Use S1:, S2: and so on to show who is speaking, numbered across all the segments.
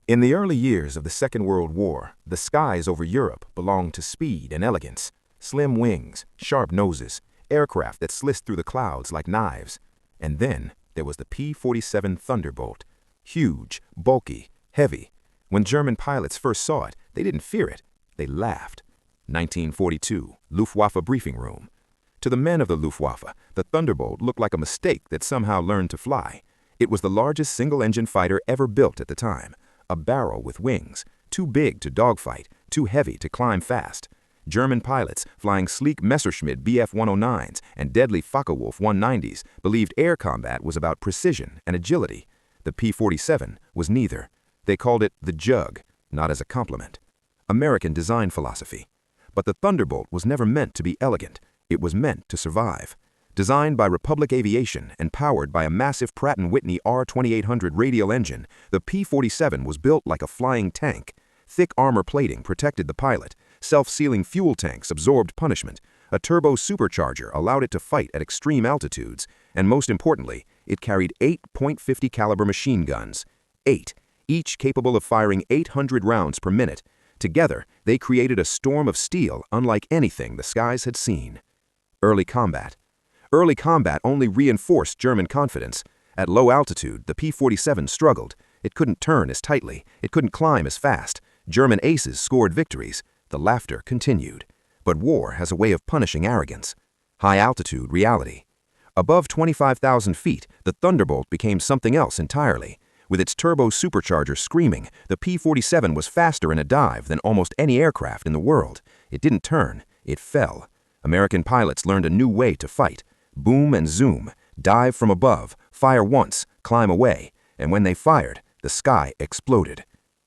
S1: In the early years of the Second World War, the skies over Europe belonged to speed and elegance. Slim wings, sharp noses, aircraft that sliced through the clouds like knives. And then there was the P-47 Thunderbolt. Huge, bulky, heavy. When German pilots first saw it, they didn't fear it. They laughed. 1942, Luftwaffe briefing room. To the men of the Luftwaffe, the Thunderbolt looked like a mistake that somehow learned to fly. It was the largest single-engine fighter ever built at the time. A barrel with wings, too big to dogfight, too heavy to climb fast. German pilots flying sleek Messerschmitt Bf-109s and deadly Focke-Wulf 190s believed air combat was about precision and agility. The P-47 was neither. They called it the Jug, not as a compliment. American design philosophy. But the Thunderbolt was never meant to be elegant. It was meant to survive. Designed by Republic Aviation and powered by a massive Pratt & Whitney R2800 radial engine, the P-47 was built like a flying tank. Thick armor plating protected the pilot. Self-sealing fuel tanks absorbed punishment. A turbo supercharger allowed it to fight at extreme altitudes. And most importantly, it carried 8 .50 caliber machine guns. 8, each capable of firing 800 rounds per minute. Together, they created a storm of steel unlike anything the skies had seen. Early combat. Early combat only reinforced German confidence. At low altitude, the P-47 struggled. It couldn't turn as tightly. It couldn't climb as fast. German aces scored victories. The laughter continued. But war has a way of punishing arrogance. High-altitude reality. Above 25,000 feet, the Thunderbolt became something else entirely. With its turbo supercharger screaming, the P-47 was faster in a dive than almost any aircraft in the world. It didn't turn. It fell. American pilots learned a new way to fight. Boom and zoom, dive from above, fire once, climb away, and when they fired, the sky exploded.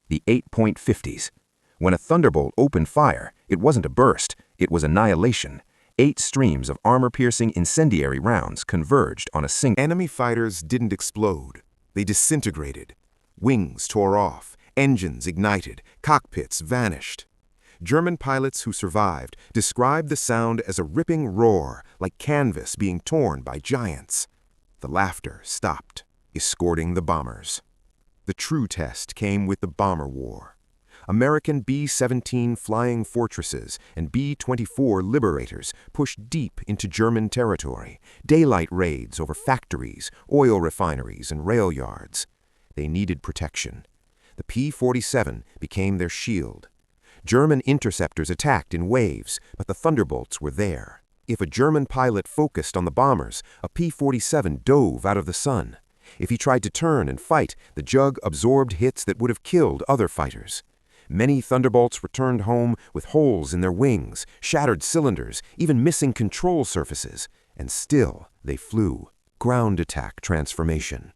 S1: The 8.50s. When a Thunderbolt opened fire, it wasn't a burst, it was annihilation. 8 streams of armor-piercing incendiary rounds converged on a single.
S2: Enemy fighters didn't explode. They disintegrated. Wings tore off, engines ignited, cockpits vanished. German pilots who survived described the sound as a ripping roar, like canvas being torn by giants. The laughter stopped, escorting the bombers. The true test came with the bomber war. American B-17 Flying Fortresses and B-24 Liberators pushed deep into German territory, daylight raids over factories, oil refineries, and rail yards. They needed protection. The P-47 became their shield. German interceptors attacked in waves, but the Thunderbolts were there. If a German pilot focused on the bombers, a P-47 dove out of the sun. If he tried to turn and fight, the Jug absorbed hits that would have killed other fighters. Many Thunderbolts returned home with holes in their wings, shattered cylinders, even missing control surfaces. And still they flew. Ground attack transformation.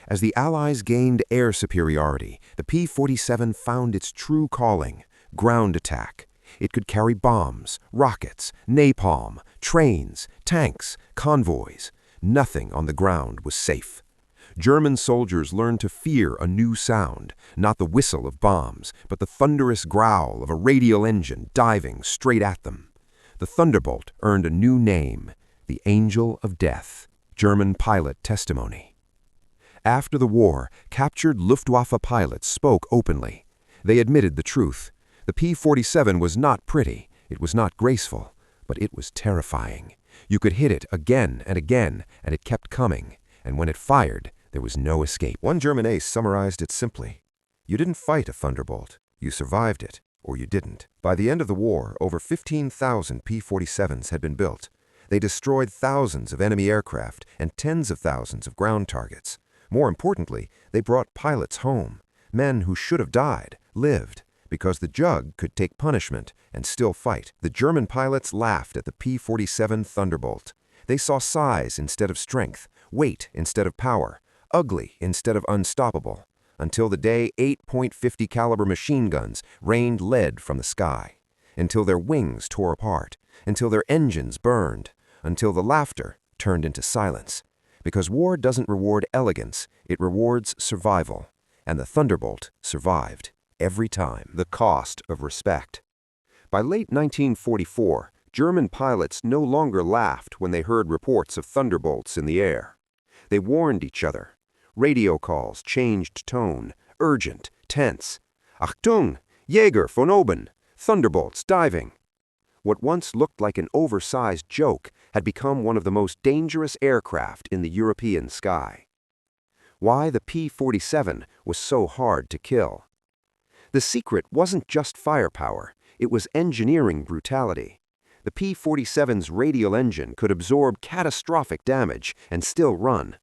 S2: As the Allies gained air superiority, the P-47 found its true calling, ground attack. It could carry bombs, rockets, napalm, trains, tanks, convoys. Nothing on the ground was safe. German soldiers learned to fear a new sound, not the whistle of bombs, but the thunderous growl of a radial engine diving straight at them. The Thunderbolt earned a new name, the Angel of Death. German pilot testimony. After the war, captured Luftwaffe pilots spoke openly. They admitted the truth. The P-47 was not pretty, it was not graceful, but it was terrifying. You could hit it again and again, and it kept coming. And when it fired, there was no escape. One German ace summarized it simply. You didn't fight a Thunderbolt. You survived it, or you didn't. By the end of the war, over 15,000 P-47s had been built. They destroyed thousands of enemy aircraft and tens of thousands of ground targets. More importantly, they brought pilots home. Men who should have died, lived, because the Jug could take punishment and still fight. The German pilots laughed at the P-47 Thunderbolt. They saw size instead of strength, weight instead of power, ugly instead of unstoppable, until the day 8 .50 caliber machine guns rained lead from the sky, until their wings tore apart, until their engines burned, until the laughter turned into silence. Because war doesn't reward elegance, it rewards survival. And the Thunderbolt survived, every time. The cost of respect. By late 1944, German pilots no longer laughed when they heard reports of Thunderbolts in the air. They warned each other. Radio calls changed tone, urgent,
S3: tense. Achtung! Jäger von oben! Thunderbolts diving! What once looked like an oversized joke had become one of the most dangerous aircraft in the European sky. Why the P-47 was so hard to kill? The secret wasn't just firepower, it was engineering brutality. The P-47's radial engine could absorb catastrophic damage and still run.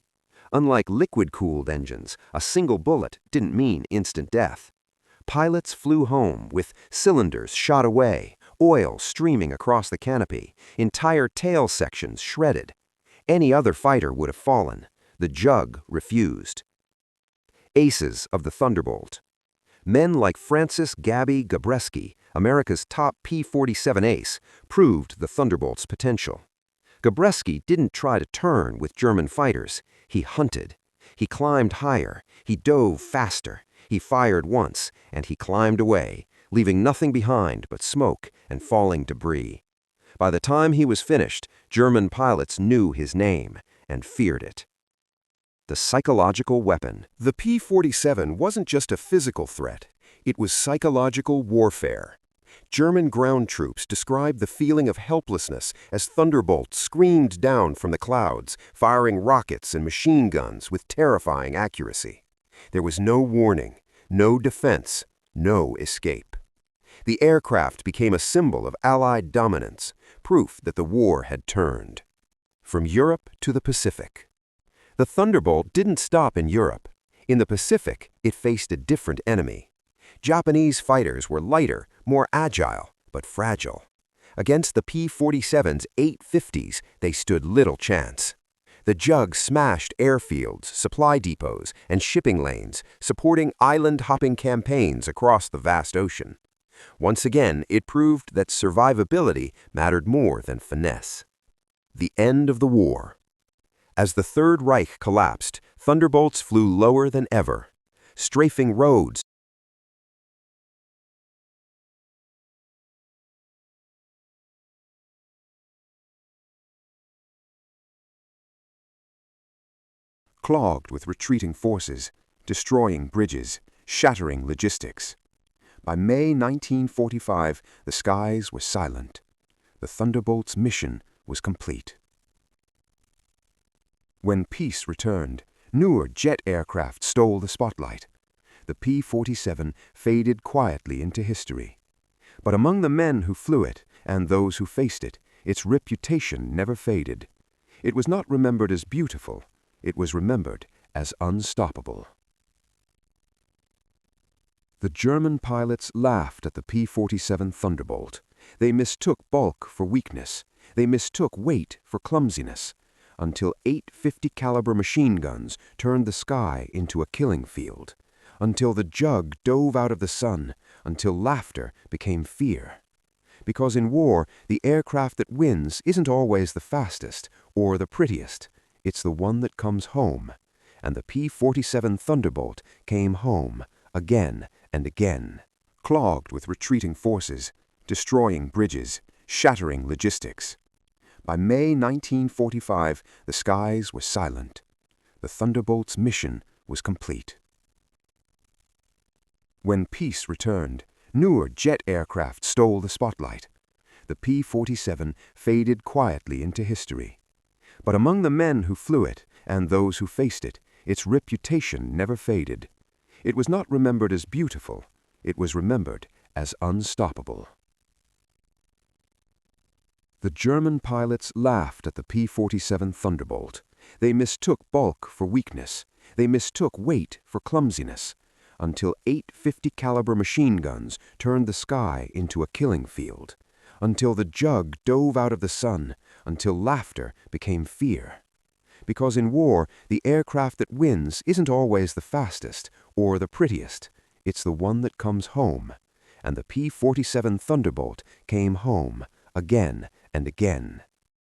S3: Unlike liquid-cooled engines, a single bullet didn't mean instant death. Pilots flew home with cylinders shot away, oil streaming across the canopy, entire tail sections shredded. Any other fighter would have fallen. The Jug refused. Aces of the Thunderbolt. Men like Francis Gabby Gabreski, America's top P-47 ace, proved the Thunderbolt's potential. Gabreski didn't try to turn with German fighters. He hunted. He climbed higher. He dove faster. He fired once, and he climbed away, leaving nothing behind but smoke and falling debris. By the time he was finished, German pilots knew his name and feared it. The psychological weapon. The P-47 wasn't just a physical threat. It was psychological warfare. German ground troops described the feeling of helplessness as Thunderbolts screamed down from the clouds, firing rockets and machine guns with terrifying accuracy. There was no warning, no defense, no escape. The aircraft became a symbol of Allied dominance, proof that the war had turned. From Europe to the Pacific. The Thunderbolt didn't stop in Europe. In the Pacific, it faced a different enemy. Japanese fighters were lighter, more agile, but fragile. Against the P-47's 850s, they stood little chance. The Jug smashed airfields, supply depots, and shipping lanes, supporting island-hopping campaigns across the vast ocean. Once again, it proved that survivability mattered more than finesse. The end of the war. As the Third Reich collapsed, Thunderbolts flew lower than ever, strafing roads, clogged with retreating forces, destroying bridges, shattering logistics. By May 1945, the skies were silent. The Thunderbolt's mission was complete. When peace returned, newer jet aircraft stole the spotlight. The P-47 faded quietly into history. But among the men who flew it and those who faced it, its reputation never faded. It was not remembered as beautiful. It was remembered as unstoppable. The German pilots laughed at the P-47 Thunderbolt. They mistook bulk for weakness. They mistook weight for clumsiness. Until 850 caliber machine guns turned the sky into a killing field. Until the Jug dove out of the sun. Until laughter became fear. Because in war, the aircraft that wins isn't always the fastest or the prettiest. It's the one that comes home. And the P-47 Thunderbolt came home again and again. Clogged with retreating forces, destroying bridges, shattering logistics. By May 1945, the skies were silent. The Thunderbolt's mission was complete. When peace returned, newer jet aircraft stole the spotlight. The P-47 faded quietly into history. But among the men who flew it and those who faced it, its reputation never faded. It was not remembered as beautiful. It was remembered as unstoppable. The German pilots laughed at the P-47 Thunderbolt. They mistook bulk for weakness. They mistook weight for clumsiness. Until 850 caliber machine guns turned the sky into a killing field. Until the Jug dove out of the sun. Until laughter became fear. Because in war, the aircraft that wins isn't always the fastest or the prettiest. It's the one that comes home. And the P-47 Thunderbolt came home again and again.